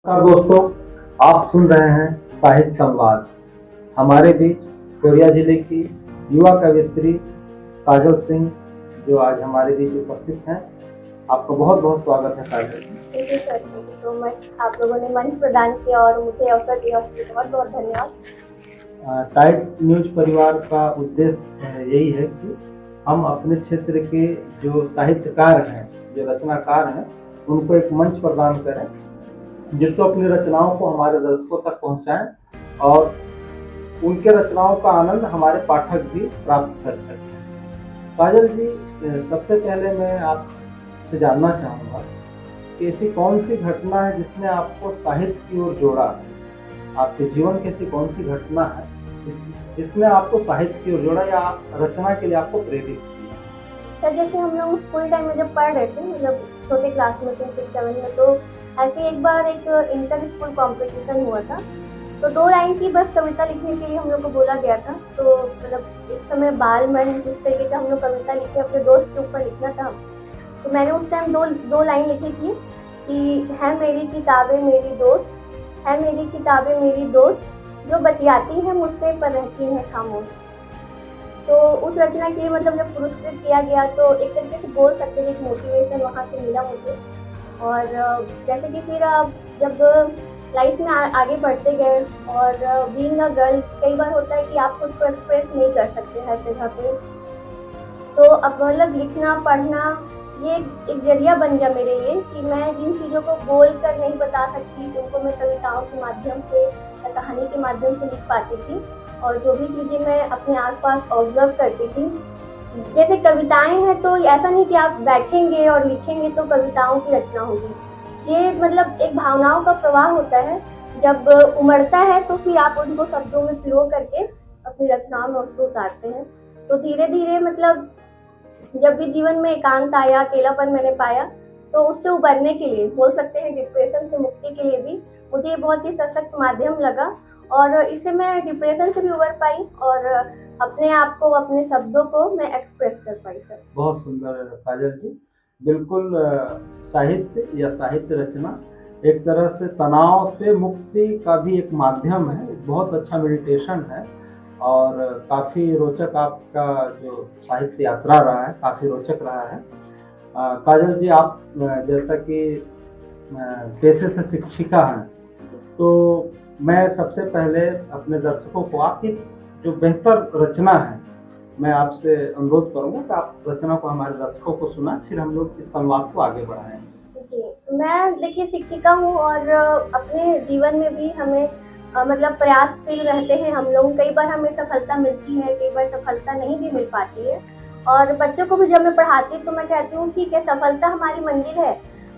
नमस्कार दोस्तों, आप सुन रहे हैं साहित्य संवाद। हमारे बीच कोरिया जिले की युवा कवयित्री काजल सिंह जो आज हमारे बीच उपस्थित हैं। आपका बहुत बहुत स्वागत है Kajal. Thank you sir, thank you so much. आप लोगों ने मंच प्रदान किया और मुझे अवसर दिया, उसके लिए बहुत बहुत धन्यवाद। टाइट न्यूज परिवार का उद्देश्य यही है कि हम अपने क्षेत्र के जो साहित्यकार हैं, जो रचनाकार हैं, उनको एक मंच प्रदान करें जिससे अपनी रचनाओं को हमारे दर्शकों तक पहुंचाएं और उनके रचनाओं का आनंद हमारे पाठक भी प्राप्त कर सकें। काजल जी, सबसे पहले मैं आपसे जानना चाहूँगा कि ऐसी कौन सी घटना है जिसने आपको साहित्य की ओर जोड़ा है? आपके जीवन की ऐसी कौन सी घटना है जिसने आपको साहित्य की ओर जोड़ा या रचना के लिए आपको प्रेरित किया? सर, जैसे हम लोग स्कूल टाइम में जब पढ़ रहे थे, मतलब छोटे क्लास में थे, 6-7 में, तो ऐसे एक बार एक इंटर स्कूल कॉम्पिटिशन हुआ था। तो 2 लाइन की बस कविता लिखने के लिए हम लोग को बोला गया था। तो मतलब उस समय बाल मन जिस तरीके से हम लोग कविता लिखे, अपने दोस्त के ऊपर लिखना था। तो मैंने उस टाइम दो लाइन लिखी थी कि है मेरी किताबें मेरी दोस्त, है मेरी किताबें मेरी दोस्त, जो बतियाती है मुझसे पर रहती है खामोश। तो उस रचना के लिए मतलब जब पुरस्कृत किया गया तो एक तरीके से बोल सकते हैं, एक मोटिवेशन वहाँ से मिला मुझे। और जैसे कि फिर जब लाइफ में आगे बढ़ते गए और बीइंग अ गर्ल, कई बार होता है कि आप खुद को एक्सप्रेस नहीं कर सकते हर जगह पे। तो अब मतलब लिखना पढ़ना ये एक जरिया बन गया मेरे लिए कि मैं जिन चीज़ों को बोल कर नहीं बता सकती, उनको मैं कविताओं के माध्यम से या कहानी के माध्यम से लिख पाती थी। और जो भी चीज़ें मैं अपने आसपास ऑब्जर्व करती थी, जैसे कविताएं हैं, तो ऐसा नहीं कि आप बैठेंगे और लिखेंगे तो कविताओं की रचना होगी। ये मतलब एक भावनाओं का प्रवाह होता है। जब उमड़ता है तो फिर आप उनको शब्दों में पिरो करके अपनी रचनाओं में उसको उतारते हैं। तो धीरे धीरे मतलब जब भी जीवन में एकांत आया, अकेलापन मैंने पाया, तो उससे उबरने के लिए, बोल सकते हैं डिप्रेशन से मुक्ति के लिए भी मुझे ये बहुत ही सशक्त माध्यम लगा। और इससे मैं डिप्रेशन से भी उबर पाई और अपने आप को, अपने शब्दों को मैं एक्सप्रेस कर पाई सर। बहुत सुंदर काजल जी। बिल्कुल, साहित्य या साहित्य रचना एक तरह से तनाव से मुक्ति का भी एक माध्यम है, बहुत अच्छा मेडिटेशन है और काफ़ी रोचक आपका जो साहित्य यात्रा रहा है, काफ़ी रोचक रहा है। काजल जी, आप जैसा कि पेशे से शिक्षिका हैं, तो मैं सबसे पहले अपने दर्शकों को आपकी जो बेहतर रचना है, मैं आपसे अनुरोध करूंगा कि आप रचना को हमारे दर्शकों को सुनाएं, फिर हम लोग इस संवाद को आगे बढ़ाएंगे। जी, मैं देखिए शिक्षिका हूँ और अपने जीवन में भी हमें मतलब प्रयासशील रहते हैं हम लोग। कई बार हमें सफलता मिलती है, कई बार सफलता नहीं भी मिल पाती है। और बच्चों को भी जब मैं पढ़ाती हूँ तो मैं कहती हूँ ठीक है, सफलता हमारी मंजिल है,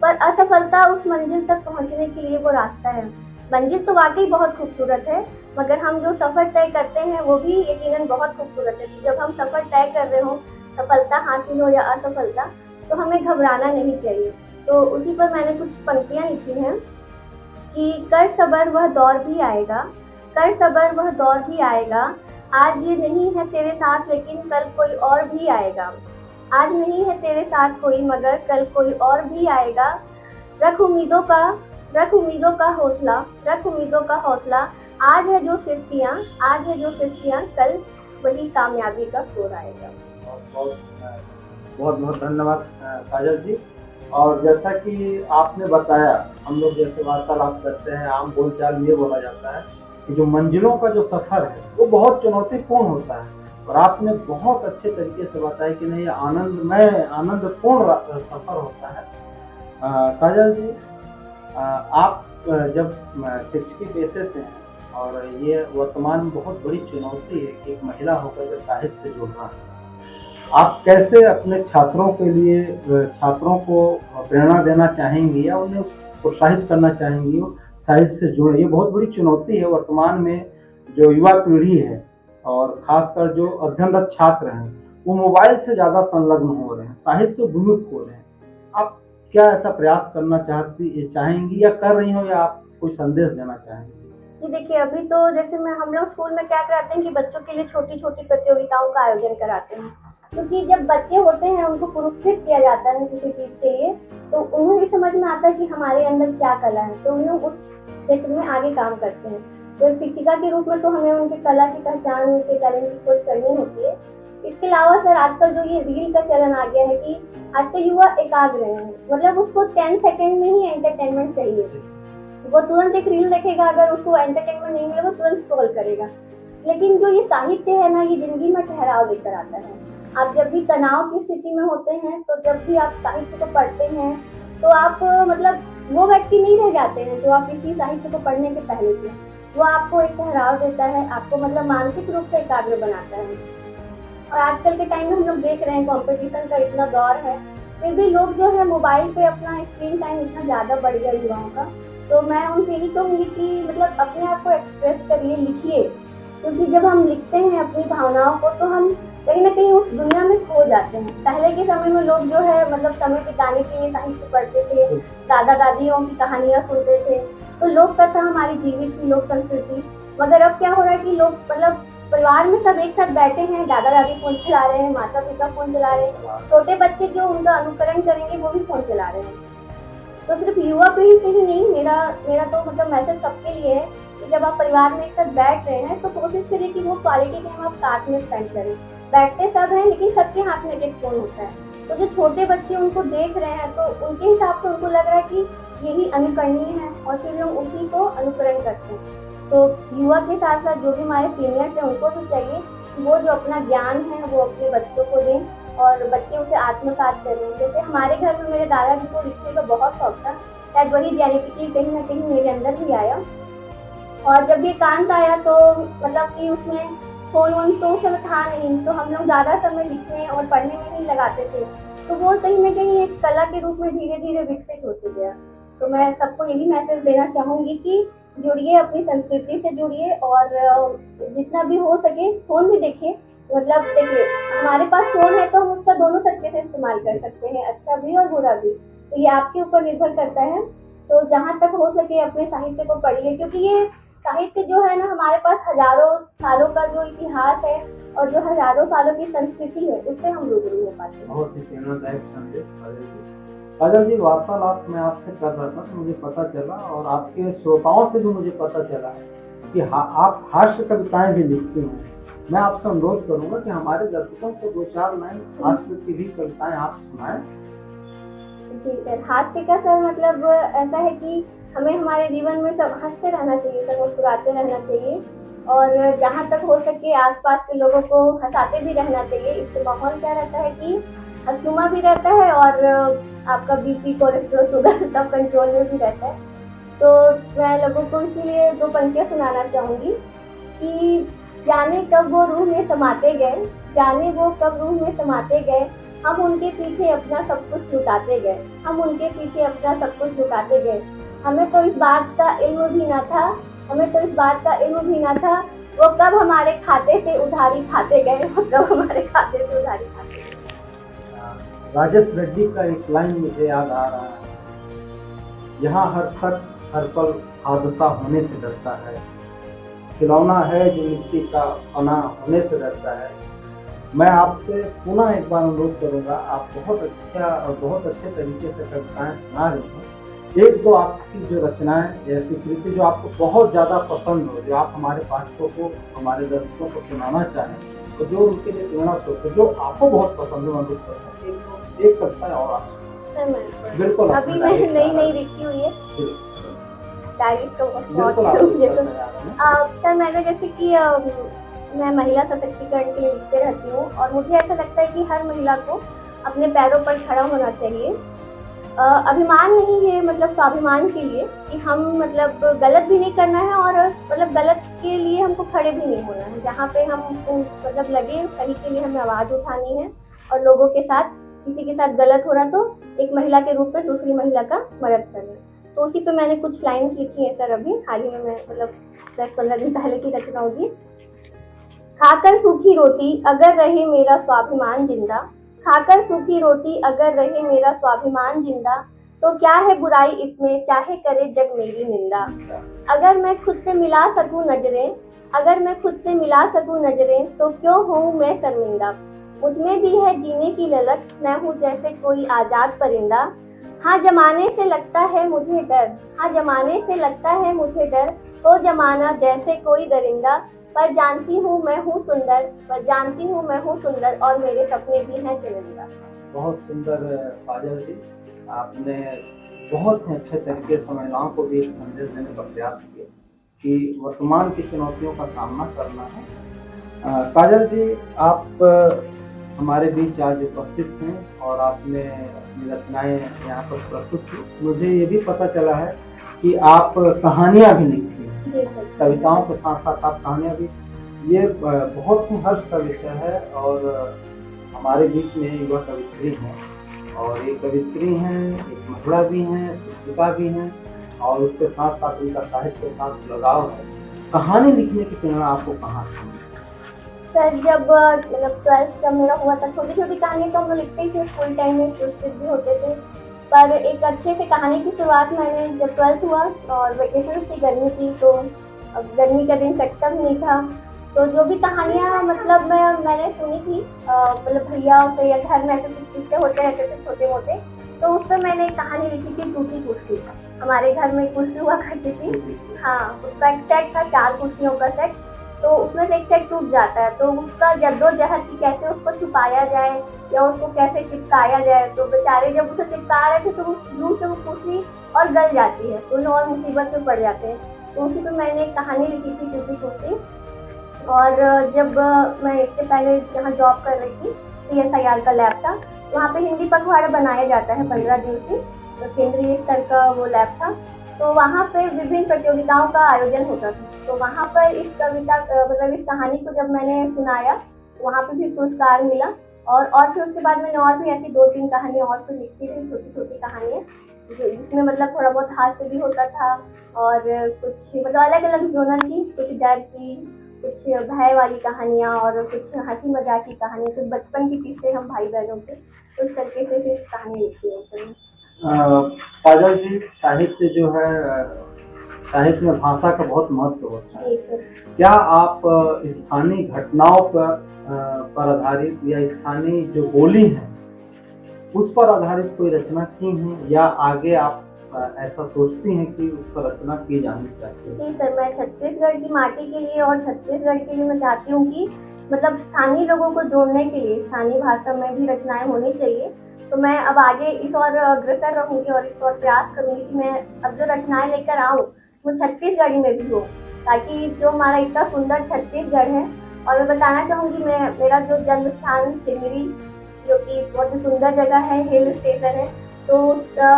पर असफलता उस मंजिल तक पहुँचने के लिए वो रास्ता है। मंजिल तो वाकई बहुत खूबसूरत है, मगर हम जो सफ़र तय करते हैं वो भी यकीनन बहुत खूबसूरत है। जब हम सफ़र तय कर रहे हों, सफलता हासिल हो या असफलता, तो हमें घबराना नहीं चाहिए। तो उसी पर मैंने कुछ पंक्तियाँ लिखी हैं कि कर सबर वह दौर भी आएगा, कर सबर वह दौर भी आएगा, आज ये नहीं है तेरे साथ लेकिन कल कोई और भी आएगा। आज नहीं है तेरे साथ कोई मगर कल कोई और भी आएगा। रख उम्मीदों का, रख उम्मीदों का हौसला, रख उम्मीदों का हौसला। आज है जो सिस्तियाँ, आज है जो सिस्तियाँ, कल वही कामयाबी का शोर आएगा। बहुत बहुत बहुत धन्यवाद काजल जी। और जैसा कि आपने बताया, हम लोग जैसे वार्तालाप करते हैं, आम बोलचाल में ये बोला जाता है कि जो मंजिलों का जो सफ़र है वो बहुत चुनौतीपूर्ण होता है, और आपने बहुत अच्छे तरीके से बताया कि नहीं, आनंदमय आनंदपूर्ण सफ़र होता है। काजल जी, आप जब शिक्षकी पेशे से हैं और ये वर्तमान में बहुत बड़ी चुनौती है कि एक महिला होकर के साहित्य से जुड़ना है, आप कैसे अपने छात्रों के लिए छात्रों को प्रेरणा देना चाहेंगी या उन्हें प्रोत्साहित करना चाहेंगी वो साहित्य से जुड़े? ये बहुत बड़ी चुनौती है वर्तमान में। जो युवा पीढ़ी है और खासकर जो अध्ययनरत छात्र हैं, वो मोबाइल से ज़्यादा संलग्न हो रहे हैं, साहित्य से विमुख हो रहे हैं। आप क्या ऐसा प्रयास करना चाहेंगी या कर रही हो, या आप कोई संदेश देना चाहेंगी? जी देखिए, अभी तो जैसे हम लोग स्कूल में क्या कराते हैं कि बच्चों के लिए छोटी छोटी प्रतियोगिताओं का आयोजन कराते हैं। क्योंकि जब बच्चे होते हैं उनको पुरस्कृत किया जाता है किसी चीज के लिए, तो उन्हें ये समझ में आता है कि हमारे अंदर क्या कला है, तो उन्हें उस क्षेत्र में आगे काम करते हैं। तो एक शिक्षिका के रूप में तो हमें उनके कला की पहचान, उनके टैलेंट की खोज करनी होती है। इसके अलावा सर आजकल जो ये रील का चलन आ गया है कि आजकल युवा एकाग्र है, मतलब उसको 10 सेकंड में ही एंटरटेनमेंट चाहिए। वो तुरंत एक रील देखेगा, अगर उसको एंटरटेनमेंट नहीं मिलेगा तुरंत स्क्रॉल करेगा। लेकिन जो ये साहित्य है ना, ये जिंदगी में ठहराव लेकर आता है। आप जब भी तनाव की स्थिति में होते हैं, तो जब भी आप साहित्य को पढ़ते हैं, तो आप मतलब वो व्यक्ति नहीं रह जाते हैं जो आप किसी साहित्य को पढ़ने के पहले थे। वो आपको एक ठहराव देता है, आपको मतलब मानसिक रूप से एकाग्र बनाता है। और आजकल के टाइम में हम लोग देख रहे हैं कंपटीशन का इतना दौर है, फिर भी लोग जो है मोबाइल पे अपना स्क्रीन टाइम इतना ज़्यादा बढ़ गया युवाओं का। तो मैं उनसे यही कहूँगी कि मतलब अपने आप को एक्सप्रेस करिए, लिखिए, क्योंकि जब हम लिखते हैं अपनी भावनाओं को तो हम कहीं ना कहीं उस दुनिया में खो जाते हैं। पहले के समय में लोग जो है मतलब समय बिताने के लिए साहित्य पढ़ते थे, दादा दादियों की कहानियाँ सुनते थे, तो लोक कथा हमारी जीवित थी, लोक संस्कृति। मगर अब क्या हो रहा है कि लोग मतलब परिवार में सब एक साथ बैठे हैं, दादा दादी फोन चला रहे हैं, माता पिता फोन चला रहे हैं, छोटे बच्चे जो उनका अनुकरण करेंगे वो भी फोन चला रहे हैं। तो सिर्फ युवा पीढ़ी के ही नहीं, मेरा तो मतलब मैसेज सबके लिए है कि जब आप परिवार में एक साथ बैठ रहे हैं तो कोशिश करिए कि वो क्वालिटी टाइम आप साथ में स्पेंड करें। बैठते सब हैं लेकिन सबके हाथ में एक फोन होता है, तो जो छोटे बच्चे उनको देख रहे हैं तो उनके हिसाब से उनको लग रहा है कि यही अनुकरणीय है और फिर हम उसी को अनुकरण करते हैं। तो युवा के साथ साथ जो भी हमारे सीनियर्स हैं उनको तो चाहिए कि वो जो अपना ज्ञान है वो अपने बच्चों को दें और बच्चे उसे आत्मसात करें। जैसे हमारे घर में मेरे दादाजी को लिखने का बहुत शौक था, शायद वही जेनेटिकली कहीं ना कहीं मेरे अंदर भी आया। और जब ये कांत आया तो मतलब कि उसमें फोन वोन तो उस समय था नहीं, तो हम लोग ज़्यादा समय लिखने और पढ़ने में ही लगाते थे, तो वो कहीं ना कहीं एक कला के रूप में धीरे धीरे विकसित होते गया। तो मैं सबको यही मैसेज देना चाहूँगी कि जुड़िए, अपनी संस्कृति से जुड़िए और जितना भी हो सके फ़ोन भी देखिए। मतलब देखिए हमारे पास फ़ोन है तो हम उसका दोनों तरीके से इस्तेमाल कर सकते हैं, अच्छा भी और बुरा भी, तो ये आपके ऊपर निर्भर करता है। तो जहाँ तक हो सके अपने साहित्य को पढ़िए, क्योंकि ये साहित्य जो है ना हमारे पास हजारों सालों का जो इतिहास है और जो हजारों सालों की संस्कृति है उससे हम रूबरू हो पाते हैं। बहुत ही प्रेरणादायक संदेश काजल जी। वार्तालाप मैं आपसे कर रहा था तो मुझे पता चला और आपके श्रोताओं से भी मुझे पता चला कि आप हास्य कविताएं भी लिखते हैं। मैं आपसे अनुरोध करूंगा कि हमारे दर्शकों को 2-4 लाइन हास्य की भी कविताएं आप सुनाएं। जी सर, हास्य का सर मतलब ऐसा है कि हमें हमारे जीवन में सब हंसते रहना चाहिए सर, मुस्कुराते रहना चाहिए और जहाँ तक हो सके आसपास के लोगों को हंसाते भी रहना चाहिए। इससे माहौल क्या रहता है कि हंसनुमा भी रहता है और आपका बीपी, कोलेस्ट्रॉल, शुगर सब कंट्रोल में भी रहता है। तो मैं लोगों को इसीलिए 2 पंक्तियाँ सुनाना चाहूँगी कि जाने कब वो रूह में समाते गए, जाने वो कब रूह में समाते गए, हम उनके पीछे अपना सब कुछ लुटाते गए, हम उनके पीछे अपना सब कुछ लुटाते गए। हमें तो इस बात का इल्म भी ना था, हमें तो इस बात का इल्म भी ना था, वो कब हमारे खाते से उधारी खाते गए, वो कब हमारे खाते से उधारी खाते गए। राजेश रेड्डी का एक लाइन मुझे याद आ रहा है, यहाँ हर शख्स हर पल हादसा होने से डरता है, खिलौना है जो मिट्टी का फना होने से डरता है। मैं आपसे पुनः एक बार अनुरोध करूंगा, आप बहुत अच्छा और बहुत अच्छे तरीके से कविताएं सुना रहे हैं। 1-2 आपकी जो रचनाएं ऐसी कृति जो आपको बहुत ज़्यादा पसंद हो, जो आप हमारे पाठकों को, हमारे दर्शकों को सुनाना चाहें, तो जो उनके लिए प्रेरणा स्रोत है, जो आपको बहुत पसंद हो, अनुरोध करता हूं एक करता है और आप बिल्कुल अभी मैं नई लिखी हुई है डायरी तो सर। मैंने जैसे कि मैं महिला सशक्तिकरण के लिए लिखते रहती हूँ और मुझे ऐसा लगता है कि हर महिला को अपने पैरों पर खड़ा होना चाहिए। अभिमान नहीं है, मतलब स्वाभिमान के लिए कि हम मतलब गलत भी नहीं करना है और मतलब गलत के लिए हमको खड़े भी नहीं होना है। जहाँ पे हम मतलब लगे सही के लिए हमें आवाज़ उठानी है और लोगों के साथ, किसी के साथ गलत हो रहा तो एक महिला के रूप में दूसरी महिला का मदद करना। तो उसी पे मैंने कुछ लाइन्स लिखी है सर, अभी हाल ही में, मैं मतलब 10-15 दिन पहले की रचना होगी। खाकर सूखी रोटी अगर रहे मेरा स्वाभिमान जिंदा, खाकर सूखी रोटी अगर रहे मेरा स्वाभिमान जिंदा, तो क्या है बुराई इसमें चाहे करे जग मेरी निंदा। अगर मैं खुद से मिला सकूं नजरें, अगर मैं खुद से मिला सकूं नजरें, तो क्यों हूँ मैं शर्मिंदा। मुझ में भी है जीने की ललक, मैं हूँ जैसे कोई आजाद परिंदा। हाँ जमाने से लगता है मुझे डर, हाँ जमाने से लगता है मुझे डर, तो जमाना जैसे कोई दरिंदा। पर जानती हूँ मैं हूँ सुंदर, पर जानती हूँ मैं हूँ सुंदर, और मेरे सपने भी हैं चुनिंदा। बहुत सुंदर काजल जी, आपने बहुत ही अच्छे तरीके से महिलाओं को भी एक संदेश देने का प्रयास किया कि वर्तमान की चुनौतियों का सामना करना है। काजल जी, आप हमारे बीच आज उपस्थित हैं और आपने अपनी रचनाएं यहाँ पर प्रस्तुत की। मुझे ये भी पता चला है कि आप कहानियाँ भी लिखती हैं, जी सर। कविताओं के साथ साथ आप कहानियाँ भी। ये बहुत ही हर्ष का विषय है और हमारे बीच में युवा कवित्री हैं और ये कवित्री हैं, एक महिला भी हैं, शिक्षिका भी हैं और उसके साथ साथ उनका साहित्य के साथ लगाव है। कहानी लिखने की प्रेरणा आपको कहाँ से मिली? सर जब मतलब 12th जब मेरा हुआ था, छोटी छोटी कहानी तो हम लोग लिखते ही थे, स्कूल टाइम में पुरस्कृत भी होते थे। पर एक अच्छे से कहानी की शुरुआत मैंने जब 12th हुआ और वेकेशन थी गर्मी की, तो अब गर्मी का दिन कटता भी नहीं था, तो जो भी कहानियाँ मतलब मैंने सुनी थी मतलब भैया से या घर में ऐसे कुछ किस्से होते रहते थे छोटे मोटे, तो उस पर मैंने एक कहानी लिखी थी टूटी कुर्सी। हमारे घर में एक कुर्सी हुआ करती थी, हाँ उसका एक सेट था, 4 कुर्सियों का सेट, तो उसमें से एक सेट टूट जाता है, तो उसका जद्दोजहद कि कैसे उसको छुपाया जाए या उसको कैसे चिपकाया जाए। तो बेचारे जब उसे चिपका रहे थे तो उस ग्लू से वो कुर्सी और गल जाती है, तो उन्हें और मुसीबत में पड़ जाते हैं। तो उसी पर मैंने एक कहानी लिखी थी टूटी कुर्सी। और जब मैं इससे पहले जहाँ जॉब कर रही थी, CSIR का लैब था, वहाँ पे हिंदी पखवाड़ा बनाया जाता है 15 दिवसीय, तो केंद्रीय स्तर का वो लैब था। तो वहाँ पे विभिन्न प्रतियोगिताओं का आयोजन होता था, तो वहाँ पर इस कविता मतलब इस कहानी को जब मैंने सुनाया, वहाँ पे भी पुरस्कार मिला। और फिर उसके बाद मैंने और भी ऐसी 2-3 कहानियाँ और फिर लिखती थी, छोटी छोटी कहानियाँ, जिसमें मतलब थोड़ा बहुत हास्य भी होता था और कुछ मतलब अलग अलग जोनर की, कुछ डर की, कुछ भय वाली कहानियाँ और कुछ हंसी मजाक की कहानियाँ, कुछ बचपन के किस्से हम भाई बहनों के, तो इस तरीके से फिर कहानी लिखती हूँ फिर। काजल जी, साहित्य जो है, साहित्य में भाषा का बहुत महत्व होता है। क्या आप स्थानीय घटनाओं पर आधारित या स्थानीय जो बोली है उस पर आधारित कोई रचना की है या आगे आप ऐसा सोचती हैं कि उस पर रचना की जानी चाहिए? जी सर, मैं छत्तीसगढ़ की माटी के लिए और छत्तीसगढ़ के लिए मैं चाहती हूँ कि मतलब स्थानीय लोगों को जोड़ने के लिए स्थानीय भाषा में भी रचनाएं होनी चाहिए। तो मैं अब आगे इस और अग्रसर रहूँगी और इस और प्रयास करूँगी कि मैं अब जो रचनाएं लेकर आऊँ वो छत्तीसगढ़ी में भी हो, ताकि जो हमारा इतना सुंदर छत्तीसगढ़ है। और मैं बताना चाहूँगी, मेरा जो जन्म स्थान सिमरी, जो कि बहुत ही सुंदर जगह है, हिल स्टेशन है, तो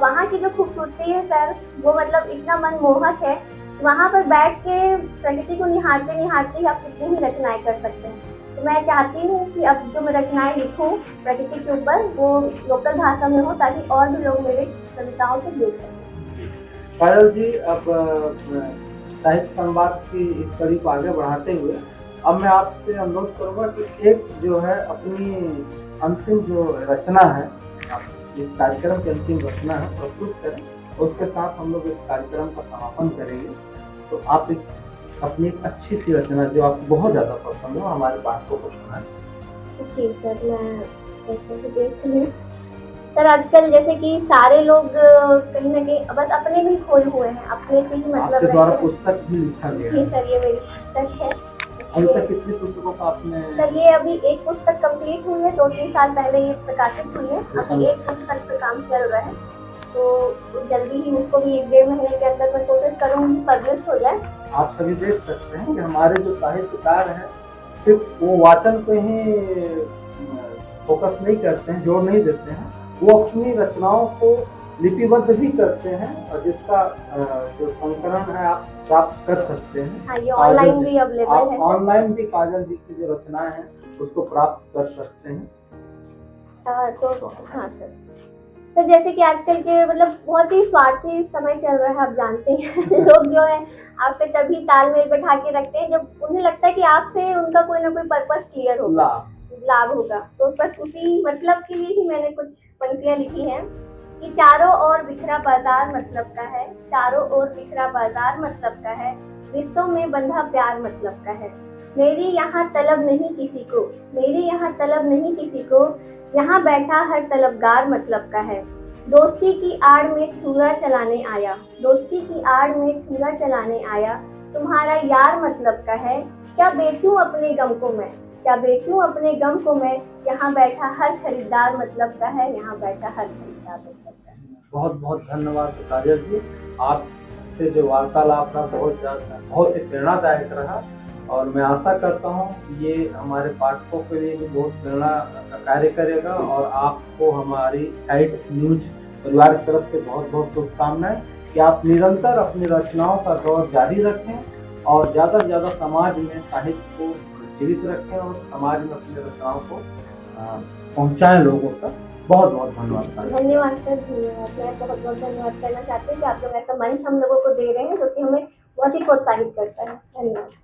वहाँ की जो खूबसूरती है सर, वो मतलब इतना मनमोहक है। वहाँ पर बैठ के प्रकृति को निहारते निहारते ही आप कितनी ही रचनाएं कर सकते हैं। तो मैं चाहती हूँ कि अब जो मैं रचनाएं लिखूँ प्रकृति के ऊपर, वो लोकल भाषा में हो, ताकि और भी लोग मेरे कविताओं से जुड़ सकें। काजल जी, अब साहित्य संवाद की इस कड़ी को आगे बढ़ाते हुए अब मैं आपसे अनुरोध करूँगा कि एक जो है अपनी अंतिम जो रचना है, इस कार्यक्रम की अंतिम रचना है, प्रस्तुत करें और उसके साथ हम लोग इस कार्यक्रम का समापन करेंगे। तो आप अपनी एक अच्छी सी रचना जो आपको बहुत ज़्यादा पसंद हो हमारे पाठकों को सुनाएं। जी सर, मैं ऐसे देख रही हूँ सर, आजकल जैसे कि सारे लोग कहीं ना कहीं बस अपने में खोए हुए हैं, अपने से ही मतलब आपके द्वारा पुस्तक भी लिखा गया। जी सर, ये मेरी पुस्तक है। अभी तक कितनी पुस्तकों का आपने? सर ये अभी एक पुस्तक कंप्लीट हुई है, 2-3 साल पहले ये प्रकाशित हुई है। अभी एक पुस्तक पर काम चल रहा है, तो जल्दी ही उसको भी 1-1.5 महीने के अंदर मैं कोशिश करूँगी पब्लिश हो जाए। आप सभी देख सकते हैं कि हमारे जो साहित्यकार हैं सिर्फ वो वाचन पे ही फोकस नहीं करते हैं, जोर नहीं देते हैं, वो अपनी रचनाओं को लिपिबद्ध भी करते हैं और जिसका जो संकलन है आप प्राप्त कर सकते हैं। हाँ, ये ऑनलाइन भी अवेलेबल है। ऑनलाइन भी काजल जी की जो रचनाएं हैं उसको प्राप्त कर सकते हैं। तो हाँ सर, जैसे कि आजकल के मतलब बहुत ही स्वार्थी समय चल रहा है, आप जानते हैं लोग जो है आपसे तभी तालमेल बैठा के रखते हैं जब उन्हें लगता है कि आपसे उनका कोई ना कोई पर्पस क्लियर होगा, लाभ होगा। तो बस उसी मतलब के लिए ही मैंने कुछ पंक्तियां लिखी हैं कि चारों ओर बिखरा बाजार मतलब का है, चारों ओर बिखरा बाजार मतलब का है, रिश्तों में बंधा प्यार मतलब का है। मेरी यहाँ तलब नहीं किसी को, मेरी यहाँ तलब नहीं किसी को, यहाँ बैठा हर तलबगार मतलब का है। दोस्ती की आड़ में छुरा चलाने आया, दोस्ती की आड़ में छुरा चलाने आया, तुम्हारा यार मतलब का है। क्या बेचूं अपने गम को मैं, क्या बेचूं अपने गम को मैं, यहाँ बैठा हर खरीदार मतलब का है, यहाँ बैठा हर खरीदार मतलब का है। बहुत बहुत धन्यवाद काजल जी। आपसे जो वार्तालाप रहा बहुत ही प्रेरणादायक रहा और मैं आशा करता हूँ कि ये हमारे पाठकों के लिए भी बहुत प्रेरणा का कार्य करेगा और आपको हमारी साइट न्यूज परिवार की तरफ से बहुत बहुत शुभकामनाएं कि आप निरंतर अपनी रचनाओं का दौर जारी रखें और ज़्यादा से ज़्यादा समाज में साहित्य को जीवित रखें और समाज में अपनी रचनाओं को पहुँचाएं लोगों तक। बहुत बहुत धन्यवाद। धन्यवाद सर, धन्यवाद। मैं बहुत बहुत धन्यवाद करना चाहती हूँ कि आप लोग ऐसा मंच हम लोगों को दे रहे हैं जो कि हमें बहुत ही प्रोत्साहित करता है। धन्यवाद।